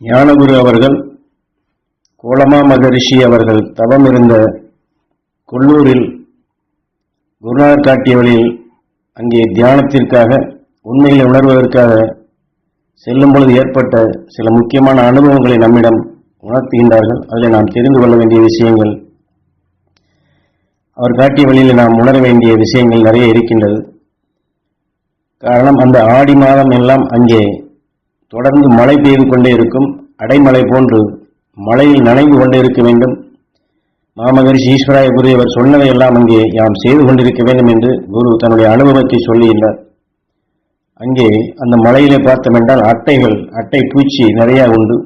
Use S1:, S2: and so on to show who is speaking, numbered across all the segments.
S1: ஞானகுரு அவர்கள் கோலமா மகரிஷி அவர்கள் தவம் இருந்த கொல்லூரில் குருநாதர் காட்டிய வழியில் அங்கே தியானத்திற்காக உண்மைகளை உணர்வதற்காக செல்லும் பொழுது ஏற்பட்ட சில முக்கியமான அனுபவங்களை நம்மிடம் உணர்த்துகின்றார்கள். அதில் நாம் தெரிந்து கொள்ள வேண்டிய விஷயங்கள், அவர் காட்டிய வழியில் நாம் உணர வேண்டிய விஷயங்கள் நிறைய இருக்கின்றது. காரணம், அந்த ஆடி மாதம் எல்லாம் அங்கே தொடர்ந்து மழை பெய்து கொண்டே இருக்கும். அடைமழை போன்று மழையில் நனைந்து கொண்டே இருக்க வேண்டும். மாமகரிஷி ஈஸ்வராய குரு அவர் சொன்னதை எல்லாம் அங்கே யாம் செய்து கொண்டிருக்க வேண்டும் என்று குரு தன்னுடைய அனுபவத்தை சொல்லுகின்றார். அங்கே அந்த மலையிலே பார்த்தோம் என்றால் அட்டை பூச்சி நிறைய உண்டு.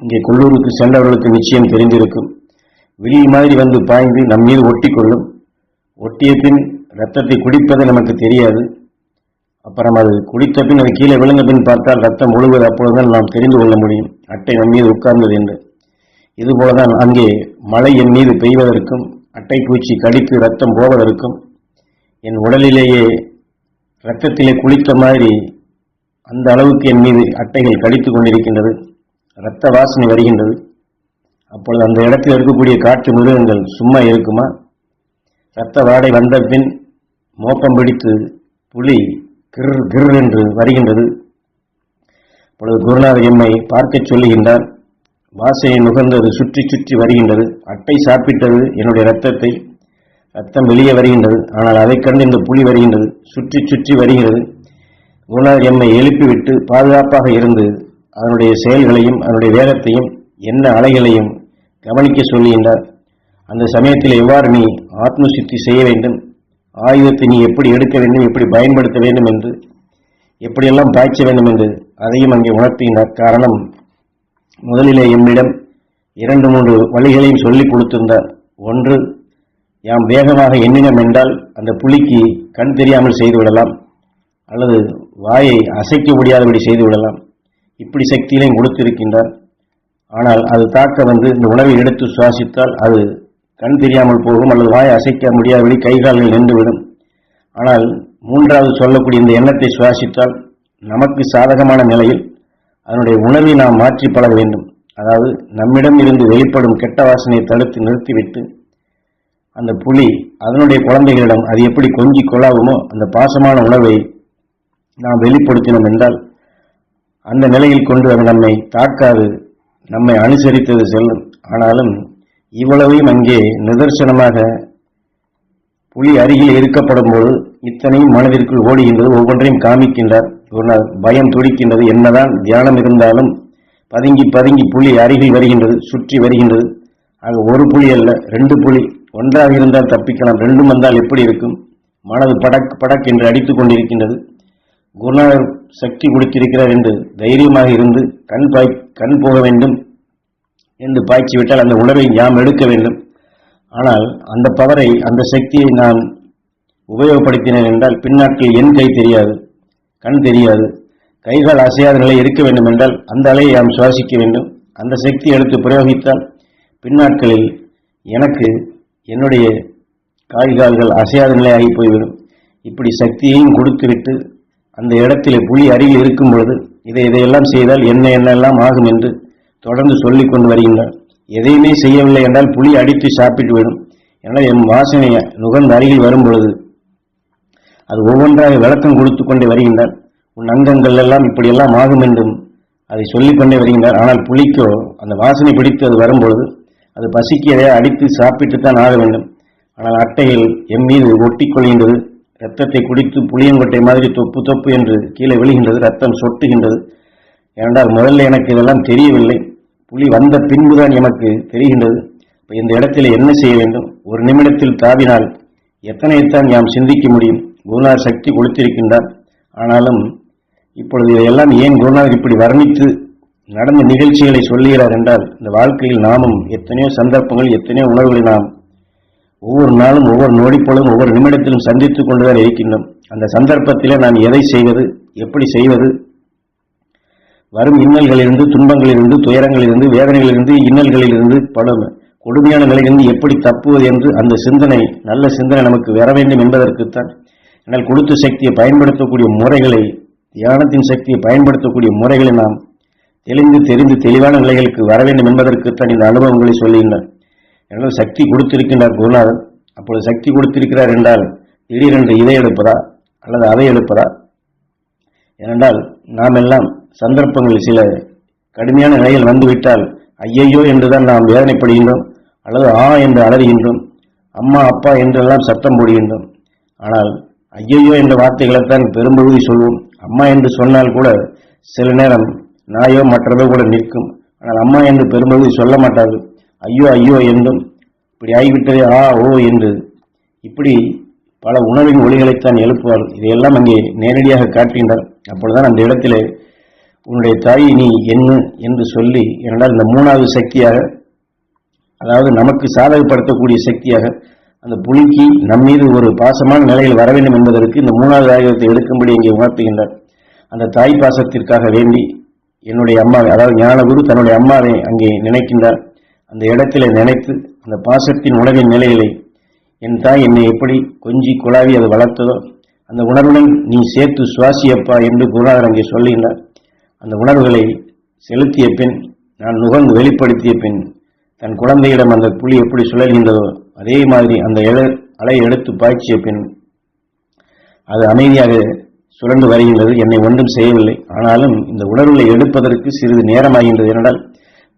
S1: இங்கே கொல்லூருக்கு சென்றவர்களுக்கு நிச்சயம் தெரிந்திருக்கும். விழி மாதிரி வந்து பாய்ந்து நம் மீது ஒட்டி கொள்ளும். ஒட்டிய பின் ரத்தத்தை குடிப்பது நமக்கு தெரியாது. அப்புறம் அது குடித்த பின் அது கீழே விழுந்த பின் பார்த்தால் ரத்தம் முழுவது அப்பொழுதுதான் நாம் தெரிந்து கொள்ள முடியும் அட்டை நம் மீது உட்கார்ந்தது என்று. இதுபோலதான் அங்கே மழை என் மீது பெய்வதற்கும் அட்டை பூச்சி கடித்து ரத்தம் போவதற்கும் என் உடலிலேயே இரத்தத்திலே குளித்த மாதிரி அந்த அளவுக்கு என் மீது அட்டைகள் கடித்து கொண்டிருக்கின்றது. இரத்த வாசனை வருகின்றது. அப்பொழுது அந்த இடத்தில் இருக்கக்கூடிய காட்டு மிருகங்கள் சும்மா இருக்குமா? இரத்த வாடை வந்த பின் மோப்பம் பிடித்து புலி கிர் கிர் என்று வருகின்றது. அப்பொழுது குருநாதர் எம்மை பார்க்க சொல்லுகின்றார். வாசையை நுகர்ந்தது சுற்றி சுற்றி வருகின்றது. அட்டை சாப்பிட்டது என்னுடைய ரத்தத்தை. ரத்தம் வெளியே வருகின்றது. ஆனால் அதை கண்டு இந்த புலி வருகின்றது, சுற்றி சுற்றி வருகிறது. குருநாதர் எம்மை எழுப்பிவிட்டு பாதுகாப்பாக இருந்து அதனுடைய செயல்களையும் அதனுடைய வேகத்தையும் என்ன அலைகளையும் கவனிக்க சொல்லுகின்றார். அந்த சமயத்தில் எவ்வாறு நீ ஆத்ம சித்தி செய்ய வேண்டும், ஆயுதத்தை நீ எப்படி எடுக்க வேண்டும், எப்படி பயன்படுத்த வேண்டும் என்று, எப்படியெல்லாம் பாய்ச்ச வேண்டும் என்று அதையும் அங்கே உணர்த்துகின்றார். காரணம், முதலிலே எம்மிடம் 2-3 வழிகளையும் சொல்லிக் கொடுத்திருந்தார். ஒன்று, யாம் வேகமாக எண்ணினம் என்றால் அந்த புலிக்கு கண் தெரியாமல் செய்துவிடலாம், அல்லது வாயை அசைக்க முடியாதபடி செய்துவிடலாம். இப்படி சக்தியிலையும் கொடுத்திருக்கின்றார். ஆனால் அது தாக்க வந்து இந்த உணவை எடுத்து சுவாசித்தால் அது கண் தெரியாமல் போகும், அல்லது வாயை அசைக்க முடியாதபடி கைகால்கள் நின்றுவிடும். ஆனால் 3வது சொல்லக்கூடிய இந்த எண்ணத்தை சுவாசித்தால் நமக்கு சாதகமான நிலையில் அதனுடைய உணர்வை நாம் மாற்றி பழக வேண்டும். அதாவது நம்மிடம் இருந்து வெளிப்படும் கெட்ட வாசனையை தடுத்து நிறுத்திவிட்டு அந்த புலி அதனுடைய குழந்தைகளிடம் அது எப்படி கொஞ்சி கொள்ளாகுமோ அந்த பாசமான உணர்வை நாம் வெளிப்படுத்தினோம் என்றால் அந்த நிலையில் கொண்டு அது நம்மை தாக்காது, நம்மை அனுசரித்தது செல்லும். ஆனாலும் இவ்வளவையும் அங்கே நிதர்சனமாக புலி அருகில் இருக்கப்படும் போது இத்தனையும் மனதிற்குள் ஓடுகின்றது. ஒவ்வொன்றையும் காமிக்கின்றார். பயம் துடிக்கின்றது. என்னதான் தியானம் இருந்தாலும் பதுங்கி பதுங்கி புலி அருகில் வருகின்றது, சுற்றி வருகின்றது. ஆக ஒரு புலி அல்ல, 2 புலி ஒன்றாக இருந்தால் தப்பிக்கலாம், 2 வந்தால் எப்படி இருக்கும்? மனது படக் படக் என்று அடித்துக் கொண்டிருக்கின்றது. குருநாதர் சக்தி கொடுத்திருக்கிறார் என்று தைரியமாக இருந்து கண் போக வேண்டும் என்று பாய்ச்சி விட்டால் அந்த உணர்வை நாம் எடுக்க வேண்டும். ஆனால் அந்த பவரை, அந்த சக்தியை நான் உபயோகப்படுத்தினேன் என்றால் பின்னாட்களில் என் கை தெரியாது, கண் தெரியாது, கைகால் அசையாத நிலை இருக்க வேண்டும் என்றால் அந்த அலையை நாம் சுவாசிக்க வேண்டும். அந்த சக்தி எடுத்து பிரயோகித்தால் பின்னாட்களில் எனக்கு என்னுடைய கால்கள் அசையாத நிலையாகி போய்விடும். இப்படி சக்தியையும் கொடுத்துவிட்டு அந்த இடத்திலே புலி அருகில் இருக்கும் பொழுது இதையெல்லாம் செய்தால் என்னெல்லாம் ஆகும் என்று தொடர்ந்து சொல்லிக் கொண்டு வருகின்றார். எதையுமே செய்யவில்லை என்றால் புலி அடித்து சாப்பிட்டு விடும். எனவே என் வாசனை நுகர்ந்து அருகில் வரும் பொழுது அது ஒவ்வொன்றாக விளக்கம் கொடுத்து கொண்டே வருகின்றார். உன் அங்கங்கள் எல்லாம் இப்படியெல்லாம் ஆகும் என்றும் அதை சொல்லிக்கொண்டே வருகின்றார். ஆனால் புலிக்கோ அந்த வாசனை பிடித்து அது வரும்பொழுது அது பசிக்கு எதையா அடித்து சாப்பிட்டுத்தான் ஆக வேண்டும். ஆனால் அட்டையில் எம் மீது ஒட்டி கொள்கின்றது. இரத்தத்தை குடித்து புளியங்கொட்டை மாதிரி தொப்பு தொப்பு என்று கீழே விழுகின்றது. ரத்தம் சொட்டுகின்றது. ஏனென்றால் முதல்ல எனக்கு இதெல்லாம் தெரியவில்லை, புலி வந்த பின்புதான் எனக்கு தெரிகின்றது. இந்த இடத்தில் என்ன செய்ய வேண்டும்? ஒரு நிமிடத்தில் தாவினால் எத்தனைத்தான் நாம் சிந்திக்க முடியும்? குருநாதர் சக்தி கொடுத்திருக்கின்றார். ஆனாலும் இப்பொழுது இதையெல்லாம் ஏன் குருநாதர் இப்படி வர்ணித்து நடந்த நிகழ்ச்சிகளை சொல்லுகிறார் என்றால், இந்த வாழ்க்கையில் நாமும் எத்தனையோ சந்தர்ப்பங்கள், எத்தனையோ உணர்வுகளை நாம் ஒவ்வொரு நாளும், ஒவ்வொரு நொடிப்பொழுதும், ஒவ்வொரு நிமிடத்திலும் சந்தித்துக் கொண்டுதான் இருக்கின்றோம். அந்த சந்தர்ப்பத்திலே நான் எதை செய்வது, எப்படி செய்வது, வரும் இன்னல்களிலிருந்து, துன்பங்களிலிருந்து, துயரங்களிலிருந்து, வேதனைகளிலிருந்து, இன்னல்களிலிருந்து, பல கொடுமையான நிலையிலிருந்து எப்படி தப்புவது என்று அந்த சிந்தனை, நல்ல சிந்தனை நமக்கு வர வேண்டும் என்பதற்குத்தான். ஆனால் கொடுத்த சக்தியை பயன்படுத்தக்கூடிய முறைகளை, தியானத்தின் சக்தியை பயன்படுத்தக்கூடிய முறைகளை நாம் தெளிந்து தெரிந்து தெளிவான நிலைகளுக்கு வர வேண்டும் என்பதற்குத்தான் இந்த அனுபவங்களை சொல்லுகின்றார். எனவே சக்தி கொடுத்திருக்கின்றார் குருநாதர். அப்பொழுது சக்தி கொடுத்திருக்கிறார் என்றால் திடீரென்று இதை எடுப்பதா அல்லது அதை எடுப்பதா? ஏனென்றால் நாம் எல்லாம் சந்தர்ப்பங்களில் சில கடுமையான நிலையில் வந்துவிட்டால் ஐயையோ என்றுதான் நாம் வேதனைப்படுகின்றோம், அல்லது என்று அலறுகின்றோம், அம்மா அப்பா என்றெல்லாம் சத்தம் போடுகின்றோம். ஆனால் ஐயையோ என்ற வார்த்தைகளைத்தான் பெரும்பகுதி சொல்வோம். அம்மா என்று சொன்னால் கூட சில நேரம் நாயோ மற்றதோ கூட நிற்கும். ஆனால் அம்மா என்று பெரும்பகுதி சொல்ல மாட்டார்கள். ஐயோ ஐயோ என்றும் இப்படி ஆகிவிட்டதே ஓ என்று இப்படி பல உணர்வின் ஒளிகளைத்தான் எழுப்புவார்கள். இதையெல்லாம் அங்கே நேரடியாக காட்டுகின்றார். அப்பொழுதுதான் அந்த இடத்திலே உன்னுடைய தாய் நீ என்ன என்று சொல்லி, ஏனென்றால் இந்த மூணாவது சக்தியாக, அதாவது நமக்கு சாதகப்படுத்தக்கூடிய சக்தியாக அந்த புலிக்கு நம்மீது ஒரு பாசமான நிலையில் வர வேண்டும் என்பதற்கு இந்த மூணாவது ஆயுதத்தை எடுக்கும்படி இங்கே உணர்த்துகின்றார். அந்த தாய் பாசத்திற்காக வேண்டி என்னுடைய அம்மாவை, அதாவது ஞானகுரு தன்னுடைய அம்மாவை அங்கே நினைக்கின்றார். அந்த இடத்திலே நினைத்து அந்த பாசத்தின் உணவின் நிலைகளை, என் தாய் என்னை எப்படி கொஞ்சி குழாவி அதை வளர்த்ததோ அந்த உணர்வுடன் நீ சேர்த்து சுவாசியப்பா என்று குருநாதர் அங்கே சொல்லுகின்றார். அந்த உணர்வுகளை செலுத்திய பின், நான் நுகர்ந்து வெளிப்படுத்திய பின், தன் குழந்தையிடம் அந்த புலி எப்படி சுழல்கின்றதோ அதே மாதிரி அந்த அலை எடுத்து பாய்ச்சிய பின் அது அமைதியாக சுழன்று வருகின்றது. என்னை ஒன்றும் செய்யவில்லை. ஆனாலும் இந்த உணர்வுகளை எடுப்பதற்கு சிறிது நேரமாகின்றது. என்றால்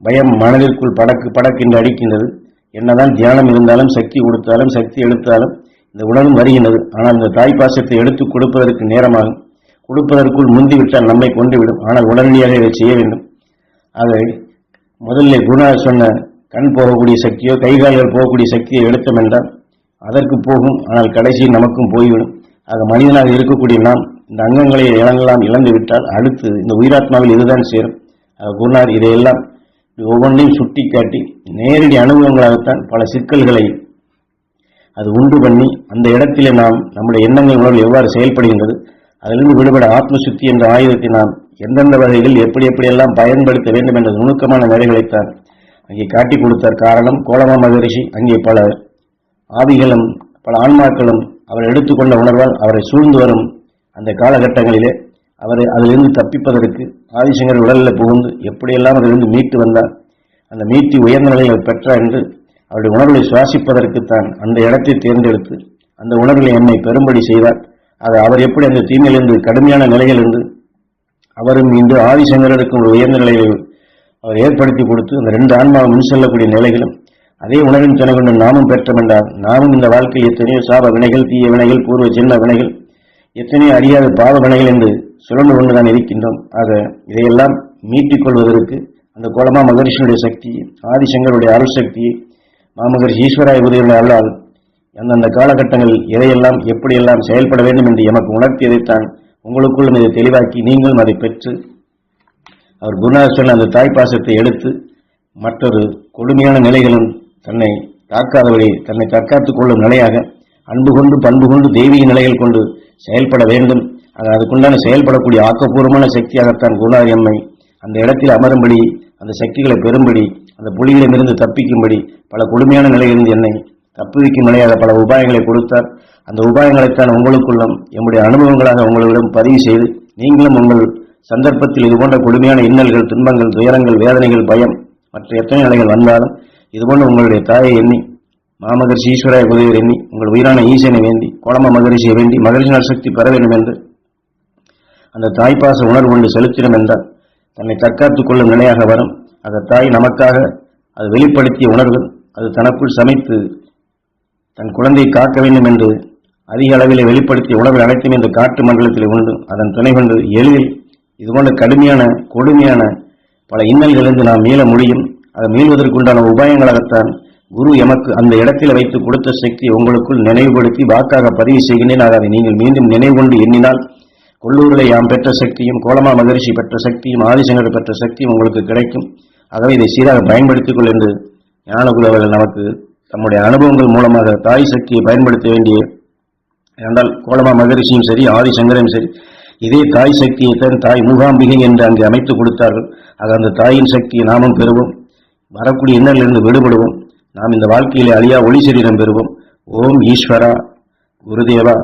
S1: பயம் மனதிற்குள் படக்கு என்று அடிக்கின்றது. என்னதான் தியானம் இருந்தாலும் சக்தி கொடுத்தாலும் சக்தி எடுத்தாலும் இந்த உணர்வும் வருகின்றது. ஆனால் இந்த தாய்ப்பாசத்தை எடுத்து கொடுப்பதற்கு நேரமாகும். கொடுப்பதற்குள் முந்திவிட்டால் நம்மை கொண்டுவிடும். ஆனால் உடனடியாக இதை செய்ய வேண்டும். ஆக முதல்ல குருநாதர் சொன்ன கண் போகக்கூடிய சக்தியோ கைகால்கள் போகக்கூடிய சக்தியை எடுத்தோம் என்றால் அதற்கு போகும். ஆனால் கடைசியில் நமக்கும் போய்விடும். ஆக மனிதனாக இருக்கக்கூடிய நாம் இந்த அங்கங்களை இழந்து விட்டால் அடுத்து இந்த உயிராத்மாவில் இதுதான் சேரும். குருநாதர் இதையெல்லாம் ஒவ்வொன்றையும் சுட்டி காட்டி நேரடி அனுபவங்களாகத்தான் பல சிக்கல்களை அது உண்டு பண்ணி அந்த இடத்திலே நாம் நம்முடைய எண்ணங்கள் உணர்வு எவ்வாறு செயல்படுகின்றது, அதிலிருந்து விடுபட ஆத்ம சுத்தி என்ற ஆயுதத்தை நாம் எந்தெந்த வகையில் எப்படியெல்லாம் பயன்படுத்த வேண்டும் என்ற நுணுக்கமான நிலைகளைத்தான் அங்கே காட்டி கொடுத்தார். காரணம், கோலமா மகரிஷி அங்கே பல ஆவிகளும் பல ஆன்மாக்களும் அவர் எடுத்துக்கொண்ட உணர்வால் அவரை சூழ்ந்து வரும் அந்த காலகட்டங்களிலே அவரை அதிலிருந்து தப்பிப்பதற்கு ஆதிசங்கர் உடலில் புகுந்து எப்படியெல்லாம் அதிலிருந்து மீட்டு வந்தார், அந்த மீட்டி உயர்ந்த நிலையை பெற்றார் என்று அவருடைய உணர்வுகளை சுவாசிப்பதற்குத்தான் அந்த இடத்தை தேர்ந்தெடுத்து அந்த உணர்வுகளை என்னை பெரும்படி செய்தார். அது அவர் எப்படி அந்த தீமையிலிருந்து கடுமையான நிலையிலிருந்து அவரும் இன்று ஆதிசங்கருக்கு ஒரு உயர்ந்த நிலையை அவர் ஏற்படுத்தி கொடுத்து அந்த ரெண்டு ஆன்மாவும் முன் செல்லக்கூடிய நிலைகளும் அதே உணர்வின் துணை கொண்டு நாமும் பெற்றோம் என்றால் நாமும் இந்த வாழ்க்கையில் எத்தனையோ சாப வினைகள், தீய வினைகள், பூர்வ ஜென்ம வினைகள், எத்தனையோ அறியாத பாவ வினைகள் என்று சுழன்று கொண்டுதான் இருக்கின்றோம். ஆக இதையெல்லாம் மீட்டிக் கொள்வதற்கு அந்த கோலமா மகரிஷியுடைய சக்தி, ஆதிசங்கருடைய அருள் சக்தி, மாமகரிஷி ஈஸ்வராய உதவியுடைய அருளால் அந்தந்த காலகட்டங்களில் எதையெல்லாம் எப்படியெல்லாம் செயல்பட வேண்டும் என்று எமக்கு உணர்த்தியதைத்தான் உங்களுக்குள்ளும் இதை தெளிவாக்கி நீங்களும் அதை பெற்று அவர் குருநாதர் சொன்ன அந்த தாய்ப்பாசத்தை எடுத்து மற்றொரு கொடுமையான நிலைகளும் தன்னை தாக்காதபடி தன்னை தற்காத்துக் கொள்ளும் நிலையாக அன்பு கொண்டு பண்பு கொண்டு தெய்வீக நிலைகள் கொண்டு செயல்பட வேண்டும். அதுக்குண்டான செயல்படக்கூடிய ஆக்கப்பூர்வமான சக்தியாகத்தான் குருநாதர் எம்மை அந்த இடத்தில் அமரும்படி, அந்த சக்திகளை பெறும்படி, அந்த புலிகளிடமிருந்து தப்பிக்கும்படி பல கொடுமையான நிலையிலிருந்து என்னை தப்புவிக்கும் நிலையாக பல உபாயங்களை கொடுத்தார். அந்த உபாயங்களைத்தான் உங்களுக்குள்ளும் எம்முடைய அனுபவங்களாக உங்களிடம் பதிவு செய்து நீங்களும் உங்கள் சந்தர்ப்பத்தில் இதுபோன்ற கொடுமையான இன்னல்கள், துன்பங்கள், துயரங்கள், வேதனைகள், பயம் மற்ற எத்தனை நிலைகள் வந்தாலும் இதுபோன்ற உங்களுடைய தாயை எண்ணி, மாமகரிஷி ஈஸ்வராய உதவியர் எண்ணி, உங்கள் உயிரான ஈசனை வேண்டி, கோலமா மகரிஷியை வேண்டி மகரிஷினால் சக்தி பெற வேண்டும் என்று அந்த தாய்ப்பாச உணர்வு கொண்டு செலுத்திடும் என்றால் தன்னை தற்காத்துக் கொள்ளும் நிலையாக வரும். அந்த தாய் நமக்காக அது வெளிப்படுத்திய உணர்வு அது தனக்குள் சமைத்து தன் குழந்தையை காக்க வேண்டும் என்று அதிக அளவில் வெளிப்படுத்திய உணர்வு அனைத்தும் இந்த காட்டு மண்டலத்தில் உண்டு. அதன் துணை கொண்டு எளிதில் இதுபோன்ற கடுமையான கொடுமையான பல இன்னல்களிலிருந்து நாம் மீள முடியும். அதை மீள்வதற்குண்டான உபாயங்களாகத்தான் குரு எமக்கு அந்த இடத்தில் வைத்து கொடுத்த சக்தி உங்களுக்குள் நினைவுபடுத்தி வாக்காக பதிவு செய்கின்றேன். அதை நீங்கள் மீண்டும் நினைவு கொண்டு எண்ணினால் கொல்லூரிலே யாம் பெற்ற சக்தியும், கோலமா மகரிஷி பெற்ற சக்தியும், ஆதிசங்கர் பெற்ற சக்தியும் உங்களுக்கு கிடைக்கும். ஆகவே இதை சீராக பயன்படுத்திக் கொள் என்று ஞானகுரு அவர்கள் நமக்கு தம்முடைய அனுபவங்கள் மூலமாக தாய் சக்தியை பயன்படுத்த வேண்டிய, என்றால் கோலமா மகரிஷியும் சரி ஆதிசங்கரும் சரி இதே தாய் சக்தியைத்தான் தாய் மூகாம்பிகை என்று அங்கு அமைத்து கொடுத்தார்கள். ஆக அந்த தாயின் சக்தியை நாமும் பெறுவோம், வரக்கூடிய இன்னலிலிருந்து விடுபடுவோம், நாம் இந்த வாழ்க்கையிலே அழியா ஒளி சரீரம் பெறுவோம். ஓம் ஈஸ்வரா குருதேவா